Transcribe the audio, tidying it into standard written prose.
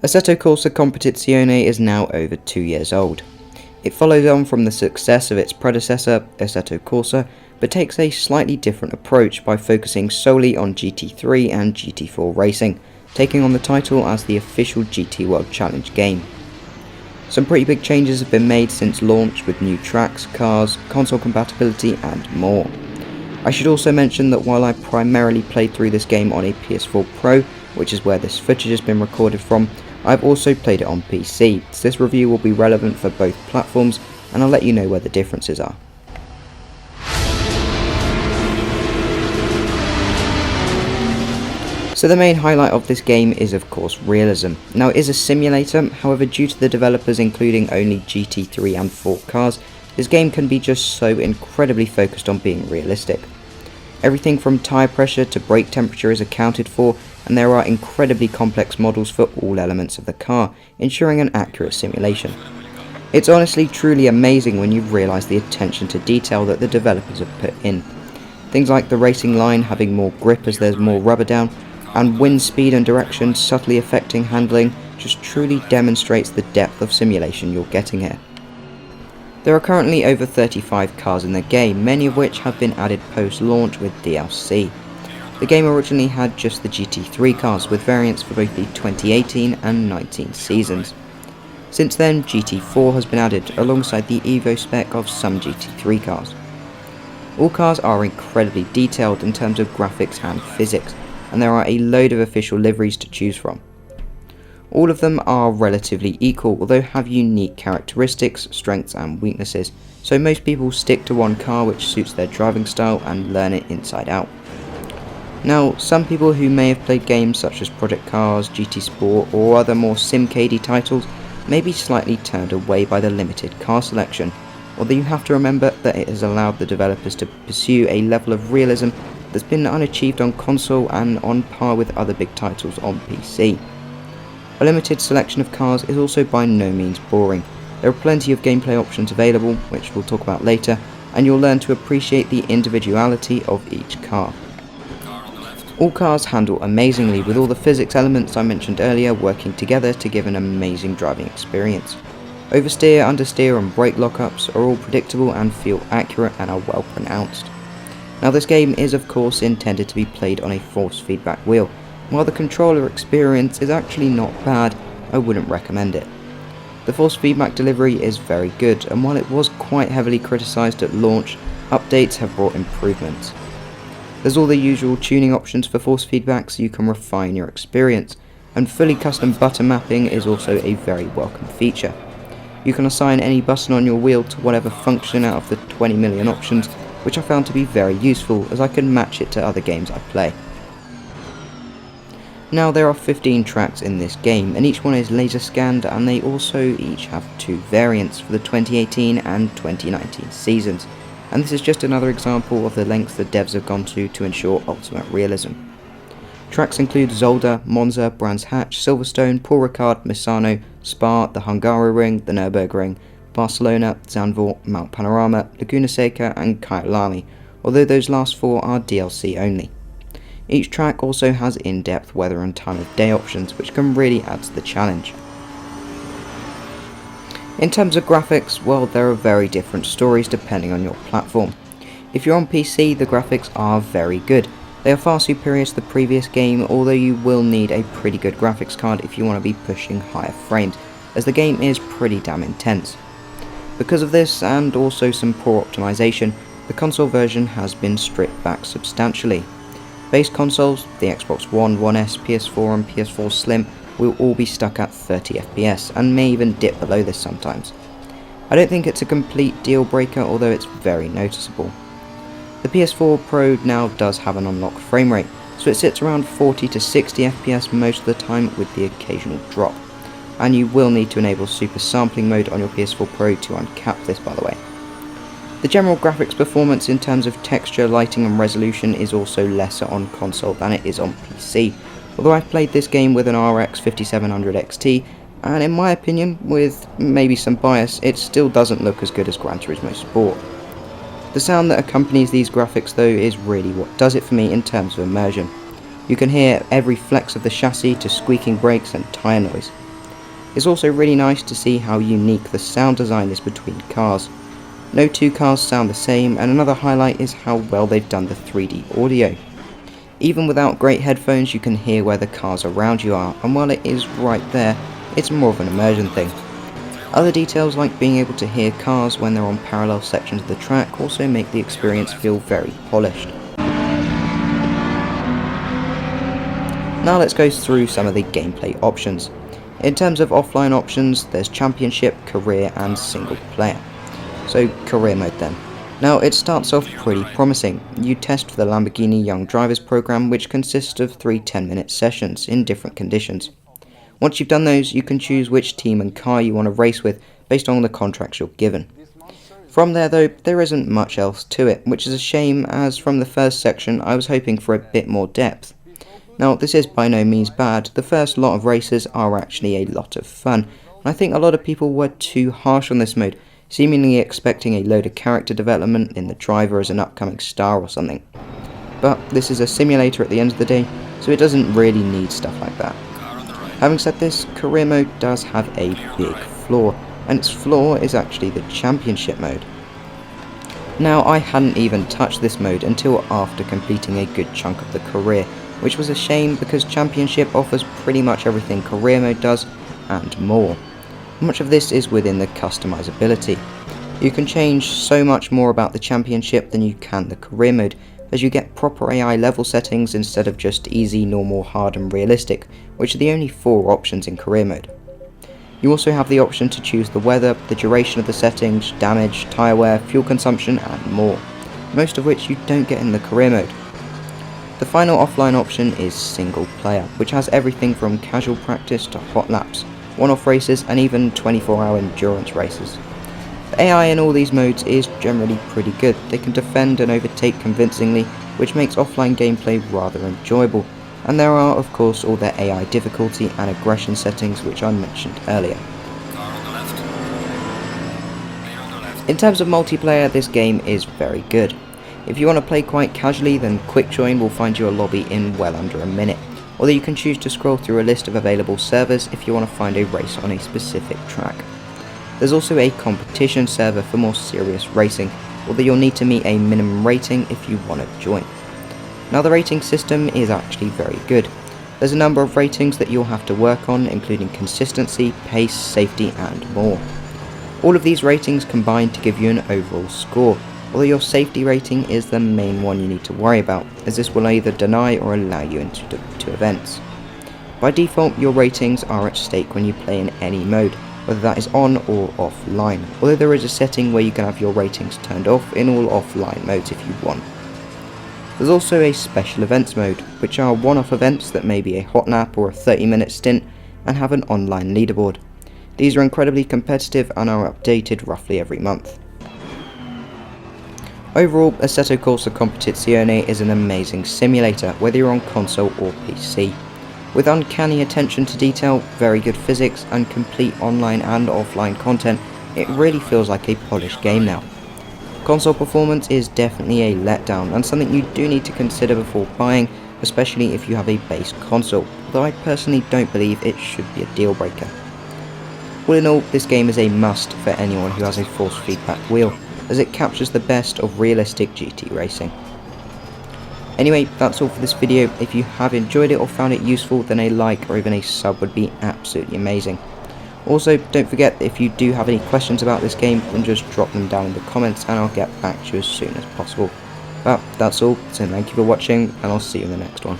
Assetto Corsa Competizione is now over 2 years old. It follows on from the success of its predecessor, Assetto Corsa, but takes a slightly different approach by focusing solely on GT3 and GT4 racing, taking on the title as the official GT World Challenge game. Some pretty big changes have been made since launch with new tracks, cars, console compatibility and more. I should also mention that while I primarily played through this game on a PS4 Pro, which is where this footage has been recorded from, I've also played it on PC, so this review will be relevant for both platforms and I'll let you know where the differences are. So the main highlight of this game is of course Realism. Now it is a simulator, however due to the developers including only GT3 and 4 cars, this game can be just so incredibly focused on being realistic. Everything from tyre pressure to brake temperature is accounted for, and there are incredibly complex models for all elements of the car, ensuring an accurate simulation. It's honestly truly amazing when you realise the attention to detail that the developers have put in. Things like the racing line having more grip as there's more rubber down, and wind speed and direction subtly affecting handling just truly demonstrates the depth of simulation you're getting here. There are currently over 35 cars in the game, many of which have been added post-launch with DLC. The game originally had just the GT3 cars, with variants for both the 2018 and 19 seasons. Since then, GT4 has been added alongside the Evo spec of some GT3 cars. All cars are incredibly detailed in terms of graphics and physics, and there are a load of official liveries to choose from. All of them are relatively equal, although have unique characteristics, strengths and weaknesses, so most people stick to one car which suits their driving style and learn it inside out. Now, some people who may have played games such as Project Cars, GT Sport or other more sim-caddy titles may be slightly turned away by the limited car selection, although you have to remember that it has allowed the developers to pursue a level of realism that's been unachieved on console and on par with other big titles on PC. A limited selection of cars is also by no means boring. There are plenty of gameplay options available, which we'll talk about later, and you'll learn to appreciate the individuality of each car. All cars handle amazingly, with all the physics elements I mentioned earlier working together to give an amazing driving experience. Oversteer, understeer and brake lockups are all predictable and feel accurate and are well pronounced. Now this game is of course intended to be played on a force feedback wheel. While the controller experience is actually not bad, I wouldn't recommend it. The force feedback delivery is very good, and while it was quite heavily criticised at launch, updates have brought improvements. There's all the usual tuning options for force feedback so you can refine your experience, and fully custom button mapping is also a very welcome feature. You can assign any button on your wheel to whatever function out of the 20 million options, which I found to be very useful as I can match it to other games I play. Now there are 15 tracks in this game, and each one is laser scanned, and they also each have 2 variants for the 2018 and 2019 seasons, and this is just another example of the lengths the devs have gone to ensure ultimate realism. Tracks include Zolder, Monza, Brands Hatch, Silverstone, Paul Ricard, Misano, Spa, the Hungaroring, the Nürburgring, Barcelona, Zandvoort, Mount Panorama, Laguna Seca and Kyalami, although those last 4 are DLC only. Each track also has in-depth weather and time of day options, which can really add to the challenge. In terms of graphics, well, there are very different stories depending on your platform. If you're on PC, the graphics are very good. They are far superior to the previous game, although you will need a pretty good graphics card if you want to be pushing higher frames, as the game is pretty damn intense. Because of this, and also some poor optimization, the console version has been stripped back substantially. Base consoles, the Xbox One, One S, PS4 and PS4 Slim will all be stuck at 30 FPS and may even dip below this sometimes. I don't think it's a complete deal breaker, although it's very noticeable. The PS4 Pro now does have an unlocked frame rate, so it sits around 40 to 60 FPS most of the time with the occasional drop. And you will need to enable super sampling mode on your PS4 Pro to uncap this, by the way. The general graphics performance in terms of texture, lighting and resolution is also lesser on console than it is on PC, although I've played this game with an RX 5700 XT, and in my opinion, with maybe some bias, it still doesn't look as good as Gran Turismo Sport. The sound that accompanies these graphics though is really what does it for me in terms of immersion. You can hear every flex of the chassis to squeaking brakes and tyre noise. It's also really nice to see how unique the sound design is between cars. No two cars sound the same, and another highlight is how well they've done the 3D audio. Even without great headphones, you can hear where the cars around you are, and while it is right there, it's more of an immersion thing. Other details like being able to hear cars when they're on parallel sections of the track also make the experience feel very polished. Now let's go through some of the gameplay options. In terms of offline options, there's Championship, Career and Single Player. So Career mode then. Now it starts off pretty promising. You test for the Lamborghini Young Drivers program, which consists of 3 10-minute sessions in different conditions. Once you've done those, you can choose which team and car you want to race with based on the contracts you're given. From there though, there isn't much else to it, which is a shame, as from the first section I was hoping for a bit more depth. Now this is by no means bad. The first lot of races are actually a lot of fun, and I think a lot of people were too harsh on this mode, seemingly expecting a load of character development in the driver as an upcoming star or something. But this is a simulator at the end of the day, so it doesn't really need stuff like that. Having said this, Career mode does have a big flaw, and its flaw is actually the Championship mode. Now I hadn't even touched this mode until after completing a good chunk of the Career, which was a shame because Championship offers pretty much everything Career mode does and more. Much of this is within the customizability. You can change so much more about the Championship than you can the Career mode, as you get proper AI level settings instead of just easy, normal, hard and realistic, which are the only 4 options in Career mode. You also have the option to choose the weather, the duration of the settings, damage, tyre wear, fuel consumption and more, most of which you don't get in the Career mode. The final offline option is Single Player, which has everything from casual practice to hot laps, one-off races and even 24-hour endurance races. The AI in all these modes is generally pretty good. They can defend and overtake convincingly, which makes offline gameplay rather enjoyable, and there are of course all their AI difficulty and aggression settings which I mentioned earlier. In terms of multiplayer, this game is very good. If you want to play quite casually, then Quick Join will find you a lobby in well under a minute, although you can choose to scroll through a list of available servers if you want to find a race on a specific track. There's also a competition server for more serious racing, although you'll need to meet a minimum rating if you want to join. Now the rating system is actually very good. There's a number of ratings that you'll have to work on, including consistency, pace, safety and more. All of these ratings combine to give you an overall score, although your safety rating is the main one you need to worry about, as this will either deny or allow you into events. By default, your ratings are at stake when you play in any mode, whether that is on or offline, although there is a setting where you can have your ratings turned off in all offline modes if you want. There's also a special events mode, which are one-off events that may be a hot lap or a 30-minute stint and have an online leaderboard. These are incredibly competitive and are updated roughly every month. Overall, Assetto Corsa Competizione is an amazing simulator, whether you're on console or PC. With uncanny attention to detail, very good physics, and complete online and offline content, it really feels like a polished game now. Console performance is definitely a letdown, and something you do need to consider before buying, especially if you have a base console, although I personally don't believe it should be a deal breaker. All in all, this game is a must for anyone who has a force feedback wheel, as it captures the best of realistic GT racing. Anyway, that's all for this video. If you have enjoyed it or found it useful, then a like or even a sub would be absolutely amazing. Also, don't forget, if you do have any questions about this game, then just drop them down in the comments and I'll get back to you as soon as possible. But that's all, so thank you for watching and I'll see you in the next one.